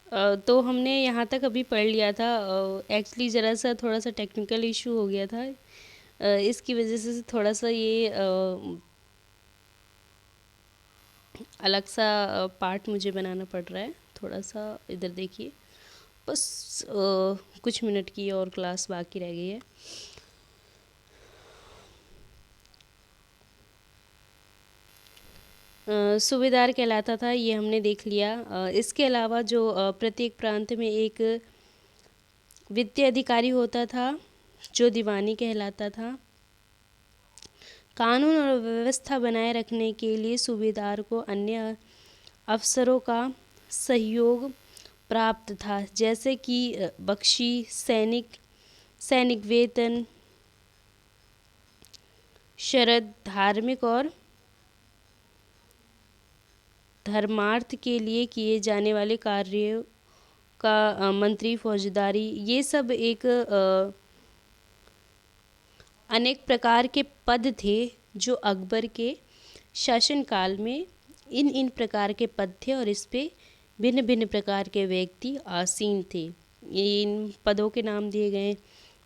तो हमने यहाँ तक अभी पढ़ लिया था। एक्चुअली ज़रा सा थोड़ा सा टेक्निकल इशू हो गया था। इसकी वजह से थोड़ा सा ये अलग सा पार्ट मुझे बनाना पड़ रहा है। थोड़ा सा इधर देखिए, बस कुछ मिनट की और क्लास बाकी रह गई है। सूबेदार कहलाता था, ये हमने देख लिया। इसके अलावा जो प्रत्येक प्रांत में एक वित्तीय अधिकारी होता था जो दीवानी कहलाता था। कानून और व्यवस्था बनाए रखने के लिए सूबेदार को अन्य अफसरों का सहयोग प्राप्त था, जैसे कि बख्शी, सैनिक वेतन, शरद, धार्मिक और धर्मार्थ के लिए किए जाने वाले कार्यों का मंत्री, फौजदारी, ये सब एक अनेक प्रकार के पद थे जो अकबर के शासनकाल में इन प्रकार के पद थे और इस पे भिन्न भिन्न प्रकार के व्यक्ति आसीन थे। इन पदों के नाम दिए गए।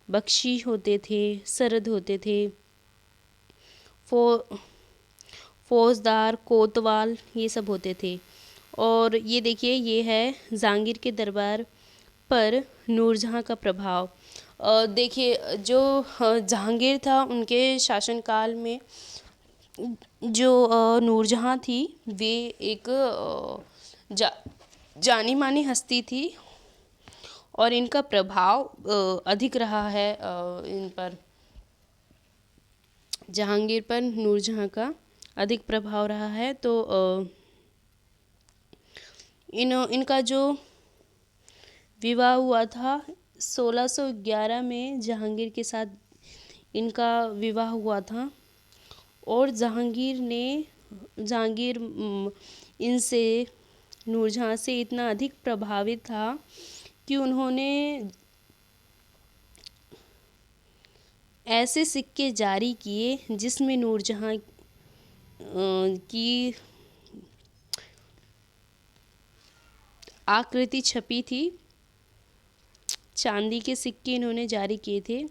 बख्शी होते थे, सरद होते थे, फौ फौजदार, कोतवाल, ये सब होते थे। और ये देखिए, ये है जहांगीर के दरबार पर नूरजहाँ का प्रभाव। देखिए, जो जहांगीर था उनके शासनकाल में जो नूरजहाँ थी, वे एक जानी मानी हस्ती थी और इनका प्रभाव अधिक रहा है इन पर, जहांगीर पर नूरजहाँ का अधिक प्रभाव रहा है। तो इनका जो विवाह हुआ था 1611 में जहांगीर के साथ इनका विवाह हुआ था। और जहांगीर इनसे, नूरजहाँ से इतना अधिक प्रभावित था कि उन्होंने ऐसे सिक्के जारी किए जिसमें नूरजहाँ की आकृति छपी थी। चांदी के सिक्के इन्होंने जारी किए थे।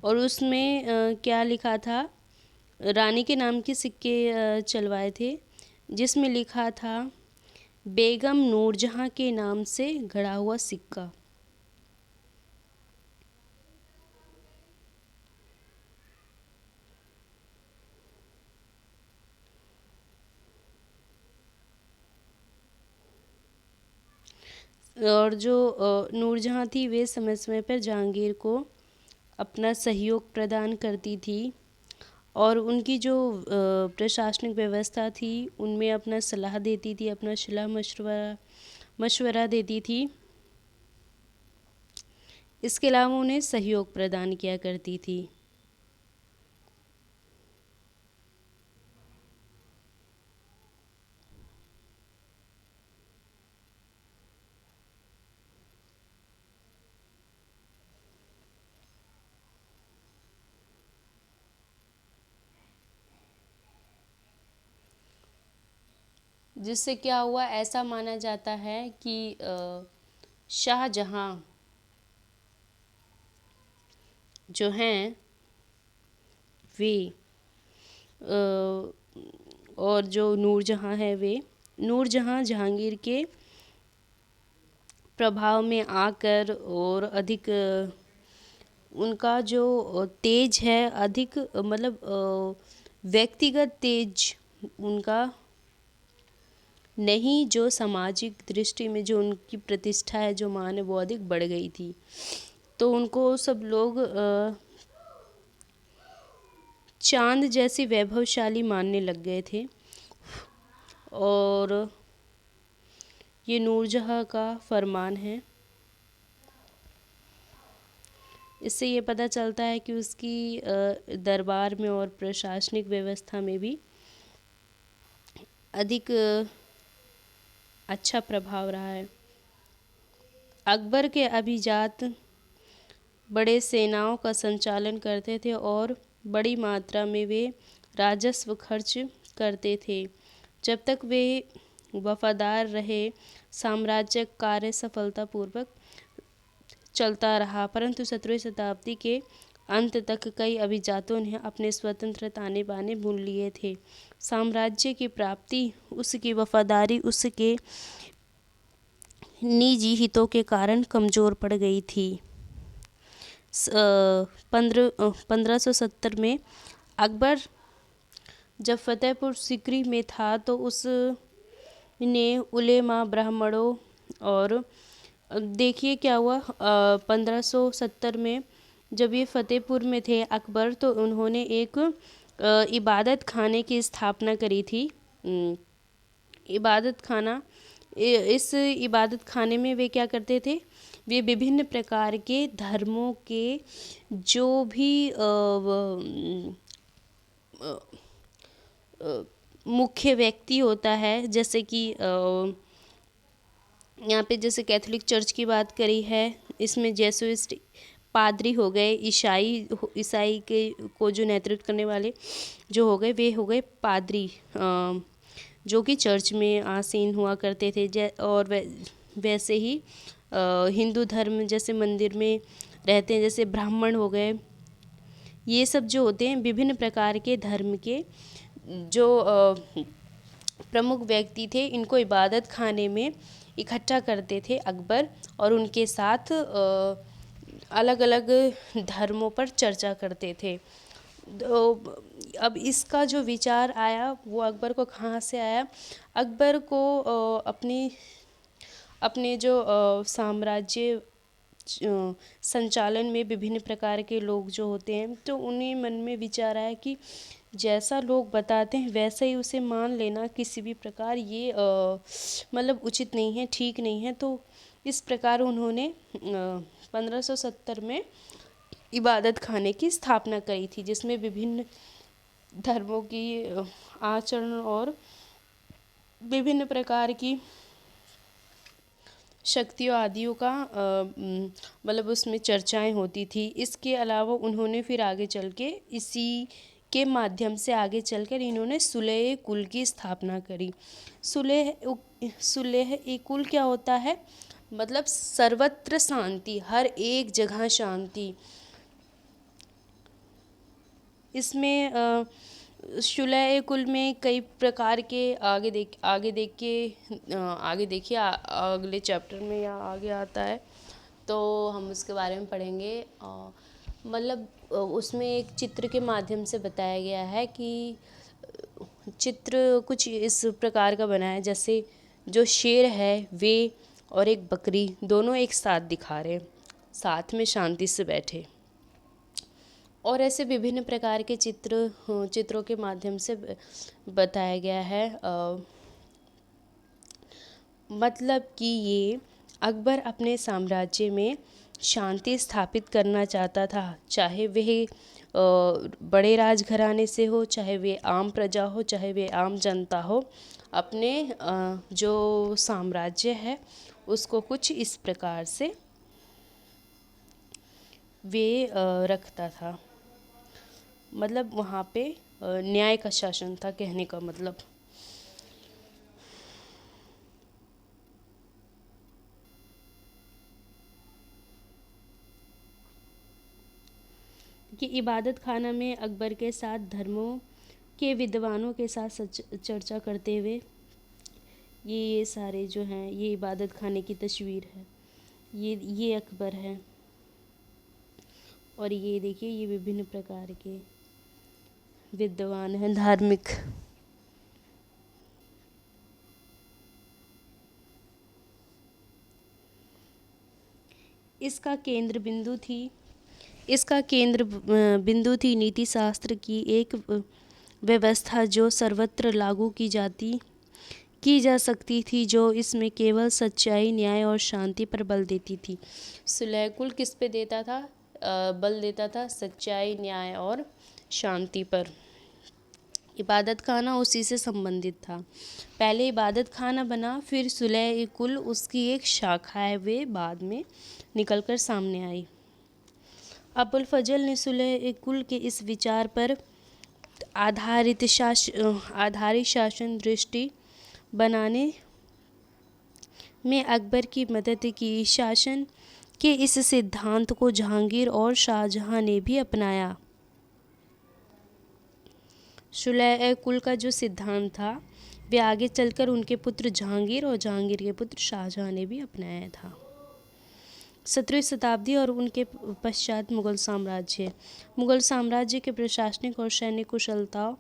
और उसमें क्या लिखा था, रानी के नाम के सिक्के चलवाए थे जिसमें लिखा था बेगम नूरजहाँ के नाम से गढ़ा हुआ सिक्का। और जो नूरजहाँ थी वे समय समय पर जहांगीर को अपना सहयोग प्रदान करती थी और उनकी जो प्रशासनिक व्यवस्था थी उनमें अपना सलाह देती थी, अपना सलाह मशवरा देती थी। इसके अलावा उन्हें सहयोग प्रदान किया करती थी। जिससे क्या हुआ, ऐसा माना जाता है कि शाहजहाँ जो हैं वे और जो नूरजहाँ है, वे नूरजहाँ जहांगीर के प्रभाव में आकर और अधिक उनका जो तेज है, अधिक मतलब व्यक्तिगत तेज उनका नहीं, जो सामाजिक दृष्टि में जो उनकी प्रतिष्ठा है, जो मान है, वो अधिक बढ़ गई थी। तो उनको सब लोग चांद जैसे वैभवशाली मानने लग गए थे। और ये नूरजहाँ का फरमान है। इससे ये पता चलता है कि उसकी दरबार में और प्रशासनिक व्यवस्था में भी अधिक अच्छा प्रभाव रहा है। अकबर के अभिजात बड़े सेनाओं का संचालन करते थे और बड़ी मात्रा में वे राजस्व खर्च करते थे। जब तक वे वफादार रहे, साम्राज्य कार्य सफलतापूर्वक चलता रहा, परंतु 17वीं शताब्दी के अंत तक कई अभिजातों ने अपने स्वतंत्र ताने बाने बुन लिए थे। साम्राज्य की प्राप्ति, उसकी वफादारी उसके निजी हितों के कारण कमज़ोर पड़ गई थी। 1570 में अकबर जब फतेहपुर सीकरी में था तो उसने उलेमा, ब्राह्मणों और देखिए क्या हुआ। 1570 में जब ये फतेहपुर में थे अकबर, तो उन्होंने एक इबादत खाने की स्थापना करी थी। इबादत खाना, इस इबादत खाने में वे क्या करते थे, वे विभिन्न प्रकार के धर्मों के जो भी मुख्य व्यक्ति होता है, जैसे कि यहाँ पे जैसे कैथोलिक चर्च की बात करी है, इसमें जेसुइस्ट पादरी हो गए, ईसाई के को जो नेतृत्व करने वाले जो हो गए, वे हो गए पादरी, जो कि चर्च में आसीन हुआ करते थे। और वैसे ही हिंदू धर्म जैसे मंदिर में रहते हैं, जैसे ब्राह्मण हो गए, ये सब जो होते हैं विभिन्न प्रकार के धर्म के जो प्रमुख व्यक्ति थे, इनको इबादत खाने में इकट्ठा करते थे अकबर, और उनके साथ अलग अलग धर्मों पर चर्चा करते थे। तो अब इसका जो विचार आया वो अकबर को कहाँ से आया? अकबर को अपने जो साम्राज्य संचालन में विभिन्न प्रकार के लोग जो होते हैं, तो उन्हीं मन में विचार आया कि जैसा लोग बताते हैं वैसा ही उसे मान लेना किसी भी प्रकार ये मतलब उचित नहीं है, ठीक नहीं है। तो इस प्रकार उन्होंने 1570 में इबादत खाने की स्थापना करी थी, जिसमें विभिन्न धर्मों की आचरण और विभिन्न प्रकार की शक्तियों आदियों का मतलब उसमें चर्चाएं होती थी। इसके अलावा उन्होंने फिर आगे चल के इसी के माध्यम से आगे चलकर इन्होंने सुलह कुल की स्थापना करी। सुलह कुल क्या होता है? मतलब सर्वत्र शांति, हर एक जगह शांति। इसमें सुलह कुल में कई प्रकार के आगे देखिए अगले चैप्टर में या आगे आता है, तो हम उसके बारे में पढ़ेंगे। मतलब उसमें एक चित्र के माध्यम से बताया गया है कि चित्र कुछ इस प्रकार का बना है, जैसे जो शेर है वे और एक बकरी दोनों एक साथ दिखा रहे, साथ में शांति से बैठे, और ऐसे विभिन्न प्रकार के चित्रों के माध्यम से बताया गया है। मतलब कि ये अकबर अपने साम्राज्य में शांति स्थापित करना चाहता था, चाहे वह बड़े राजघराने से हो, चाहे वे आम प्रजा हो, चाहे वे आम जनता हो। अपने जो साम्राज्य है उसको कुछ इस प्रकार से वे रखता था। मतलब वहाँ पे न्याय का शासन था, कहने का मतलब। कि इबादत खाना में अकबर के साथ धर्मों के विद्वानों के साथ चर्चा करते हुए ये सारे जो हैं, ये इबादत खाने की तस्वीर है, ये अकबर है, और ये देखिए ये विभिन्न प्रकार के विद्वान हैं धार्मिक। इसका केंद्र बिंदु थी नीति शास्त्र की एक व्यवस्था जो सर्वत्र लागू की जा सकती थी, जो इसमें केवल सच्चाई, न्याय और शांति पर बल देती थी। सुलह कुल किस पे देता था? बल देता था सच्चाई, न्याय और शांति पर। इबादत खाना उसी से संबंधित था। पहले इबादत खाना बना, फिर सुलह कुल उसकी एक शाखा है, वे बाद में निकलकर सामने आई। अबुल फजल ने सुलह कुल के इस विचार पर आधारित शासन दृष्टि बनाने में अकबर की मदद की। शासन के इस सिद्धांत को जहांगीर और शाहजहां ने भी अपनाया। सुलह कुल का जो सिद्धांत था वे आगे चलकर उनके पुत्र जहांगीर और जहांगीर के पुत्र शाहजहां ने भी अपनाया था। 17वीं शताब्दी और उनके पश्चात मुगल साम्राज्य। मुगल साम्राज्य के प्रशासनिक और सैनिक कुशलता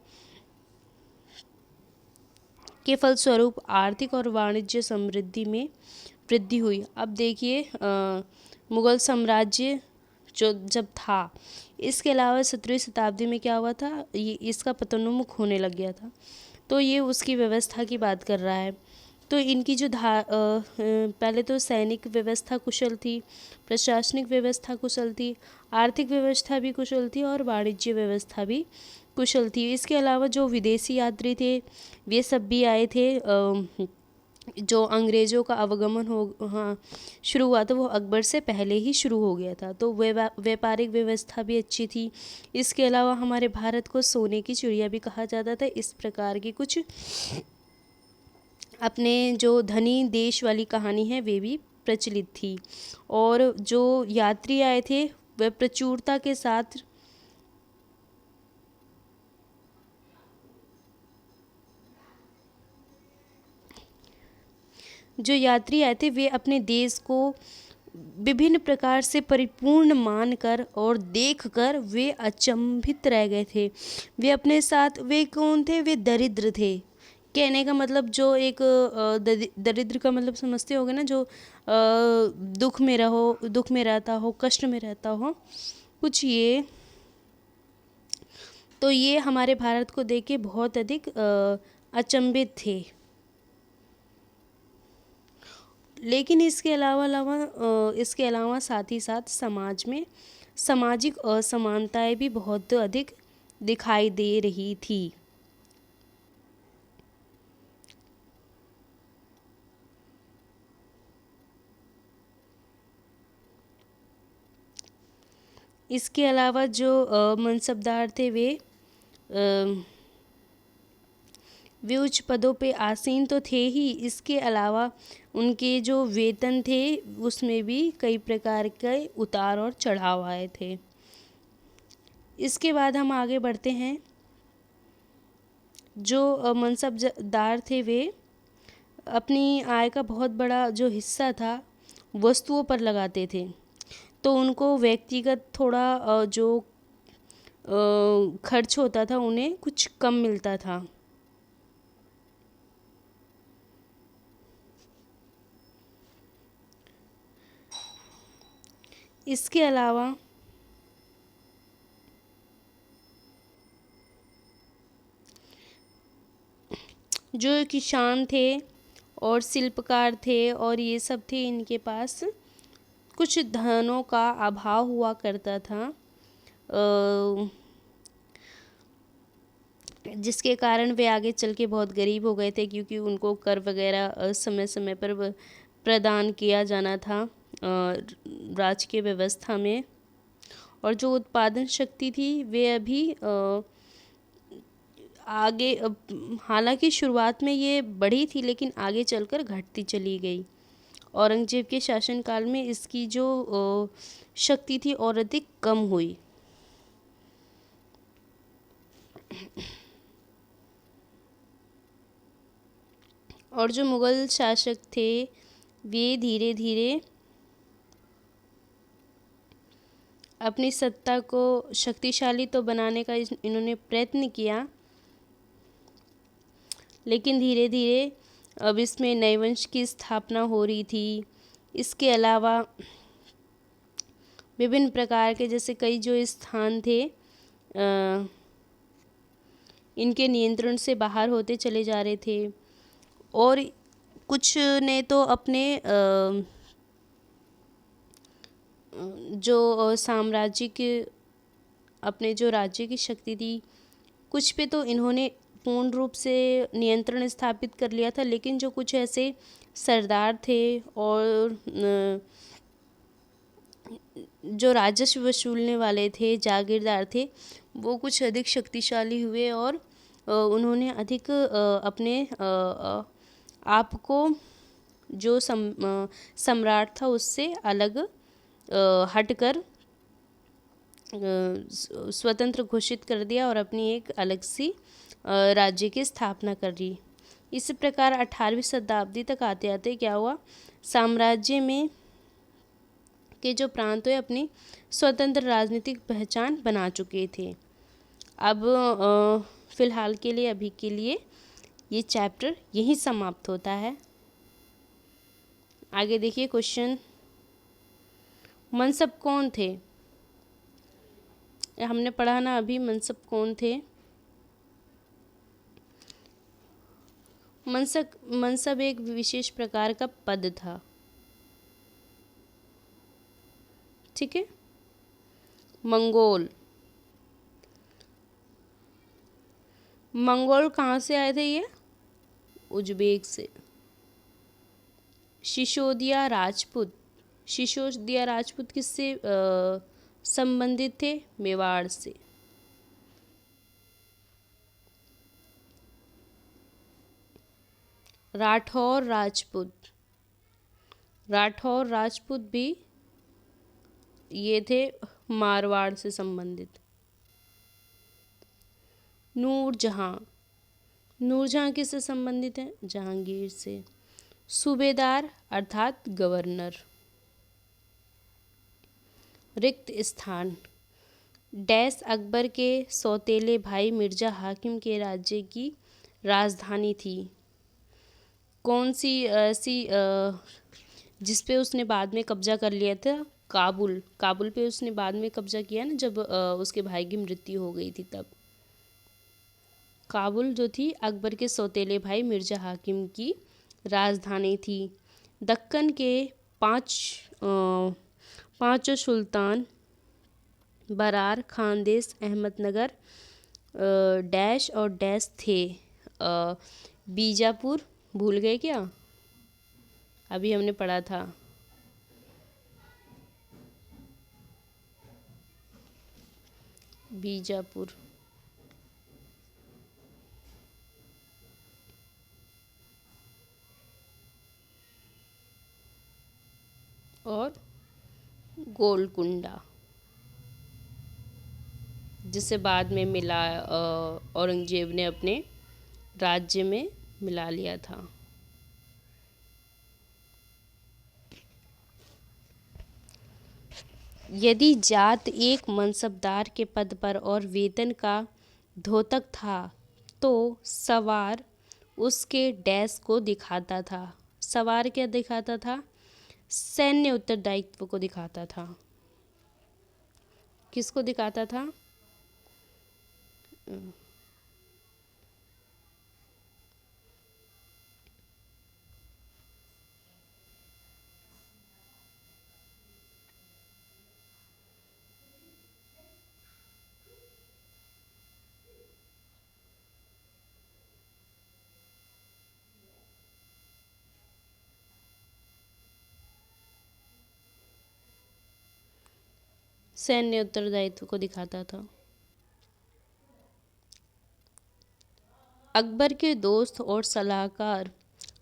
के फलस्वरूप आर्थिक और वाणिज्य समृद्धि में वृद्धि हुई। अब देखिए मुगल साम्राज्य जो जब था, इसके अलावा 17वीं शताब्दी में क्या हुआ था, ये इसका पतनोन्मुख होने लग गया था। तो ये उसकी व्यवस्था की बात कर रहा है। तो इनकी जो पहले तो सैनिक व्यवस्था कुशल थी, प्रशासनिक व्यवस्था कुशल थी, आर्थिक व्यवस्था भी कुशल थी और वाणिज्य व्यवस्था भी कुशल थी। इसके अलावा जो विदेशी यात्री थे वे सब भी आए थे। जो अंग्रेज़ों का आवागमन शुरू हुआ था वो अकबर से पहले ही शुरू हो गया था। तो व्यापारिक व्यवस्था भी अच्छी थी। इसके अलावा हमारे भारत को सोने की चिड़िया भी कहा जाता था। इस प्रकार की कुछ अपने जो धनी देश वाली कहानी है वे भी प्रचलित थी। और जो यात्री आए थे वह प्रचुरता के साथ वे अपने देश को विभिन्न प्रकार से परिपूर्ण मानकर और देखकर वे अचंभित रह गए थे। वे अपने साथ, वे कौन थे, वे दरिद्र थे। कहने का मतलब जो एक दरिद्र का मतलब समझते होगे ना, जो दुख में रहता हो, कष्ट में रहता हो, कुछ ये। तो ये हमारे भारत को देख के बहुत अधिक अचंभित थे। लेकिन इसके अलावा साथ ही साथ समाज में सामाजिक असमानताएं भी बहुत अधिक दिखाई दे रही थी। इसके अलावा जो मनसबदार थे वे उच्च पदों पे आसीन तो थे ही, इसके अलावा उनके जो वेतन थे उसमें भी कई प्रकार के उतार और चढ़ाव आए थे। इसके बाद हम आगे बढ़ते हैं। जो मनसबदार थे वे अपनी आय का बहुत बड़ा जो हिस्सा था वस्तुओं पर लगाते थे, तो उनको व्यक्तिगत थोड़ा जो खर्च होता था उन्हें कुछ कम मिलता था। इसके अलावा जो किसान थे और शिल्पकार थे और ये सब थे, इनके पास कुछ धनों का अभाव हुआ करता था, जिसके कारण वे आगे चल के बहुत गरीब हो गए थे, क्योंकि उनको कर वगैरह समय समय पर प्रदान किया जाना था राजकीय व्यवस्था में। और जो उत्पादन शक्ति थी वे अभी आगे, हालांकि शुरुआत में ये बढ़ी थी लेकिन आगे चलकर घटती चली गई। औरंगजेब के शासनकाल में इसकी जो शक्ति थी और अधिक कम हुई। और जो मुगल शासक थे वे धीरे धीरे अपनी सत्ता को शक्तिशाली तो बनाने का इन्होंने प्रयत्न किया, लेकिन धीरे धीरे अब इसमें नए वंश की स्थापना हो रही थी। इसके अलावा विभिन्न प्रकार के जैसे कई जो स्थान थे इनके नियंत्रण से बाहर होते चले जा रहे थे, और कुछ ने तो अपने जो साम्राज्य के अपने जो राज्य की शक्ति थी कुछ पे तो इन्होंने पूर्ण रूप से नियंत्रण स्थापित कर लिया था, लेकिन जो कुछ ऐसे सरदार थे और जो राजस्व वसूलने वाले थे, जागीरदार थे, वो कुछ अधिक शक्तिशाली हुए और उन्होंने अधिक अपने आप को जो सम्राट था उससे अलग हटकर स्वतंत्र घोषित कर दिया और अपनी एक अलग सी राज्य की स्थापना कर दी। इस प्रकार 18वीं शताब्दी तक आते आते क्या हुआ, साम्राज्य में के जो प्रांत हुए अपनी स्वतंत्र राजनीतिक पहचान बना चुके थे। अब फिलहाल के लिए, अभी के लिए ये चैप्टर यहीं समाप्त होता है। आगे देखिए क्वेश्चन, मनसब कौन थे? हमने पढ़ा ना अभी, मनसब कौन थे? मनसब एक विशेष प्रकार का पद था, ठीक है। मंगोल कहाँ से आए थे? ये उज्बेक से। सिसोदिया राजपूत किससे संबंधित थे? मेवाड़ से। राठौर राजपूत भी ये थे मारवाड़ से संबंधित। नूरजहां किससे संबंधित है? जहांगीर से। सूबेदार अर्थात गवर्नर। रिक्त स्थान, डैश अकबर के सौतेले भाई मिर्जा हाकिम के राज्य की राजधानी थी। कौन सी ऐसी जिस पे उसने बाद में कब्जा कर लिया था? काबुल पे उसने बाद में कब्जा किया ना, जब उसके भाई की मृत्यु हो गई थी तब। काबुल जो थी अकबर के सौतेले भाई मिर्जा हाकिम की राजधानी थी। दक्कन के पांचों सुल्तान बरार, खानदेश, अहमदनगर डैश और डैश थे। बीजापुर भूल गए क्या? अभी हमने पढ़ा था। बीजापुर। और गोलकुंडा, जिसे बाद में मिला औरंगजेब ने अपने राज्य में मिला लिया था। यदि जात एक मनसबदार के पद पर और वेतन का द्योतक था तो सवार उसके डैश को दिखाता था। सवार क्या दिखाता था? सैन्य उत्तरदायित्व को दिखाता था। किसको दिखाता था? सैन्य उत्तरदायित्व को दिखाता था। अकबर के दोस्त और सलाहकार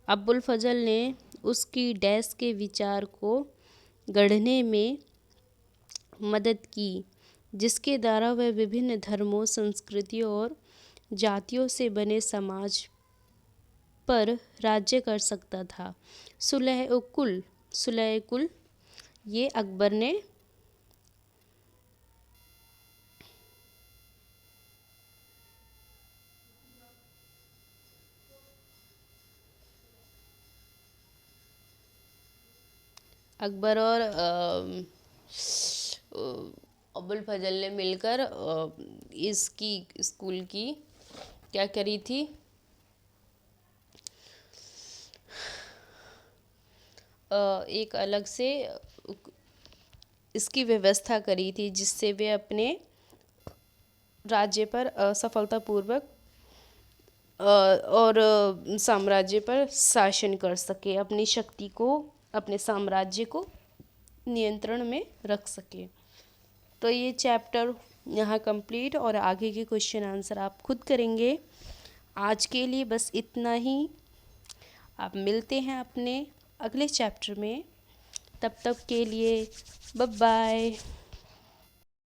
अबुल फजल ने उसकी डैश के विचार को गढ़ने में मदद की, जिसके द्वारा वह विभिन्न धर्मों, संस्कृतियों और जातियों से बने समाज पर राज्य कर सकता था। सुलह कुल ये अकबर ने अकबर और अबुल फजल ने मिलकर इसकी स्कूल की क्या करी थी? एक अलग से इसकी व्यवस्था करी थी, जिससे वे अपने राज्य पर सफलतापूर्वक और साम्राज्य पर शासन कर सके, अपनी शक्ति को, अपने साम्राज्य को नियंत्रण में रख सके। तो ये चैप्टर यहाँ कंप्लीट, और आगे के क्वेश्चन आंसर आप खुद करेंगे। आज के लिए बस इतना ही। आप मिलते हैं अपने अगले चैप्टर में, तब तक के लिए बाय बाय।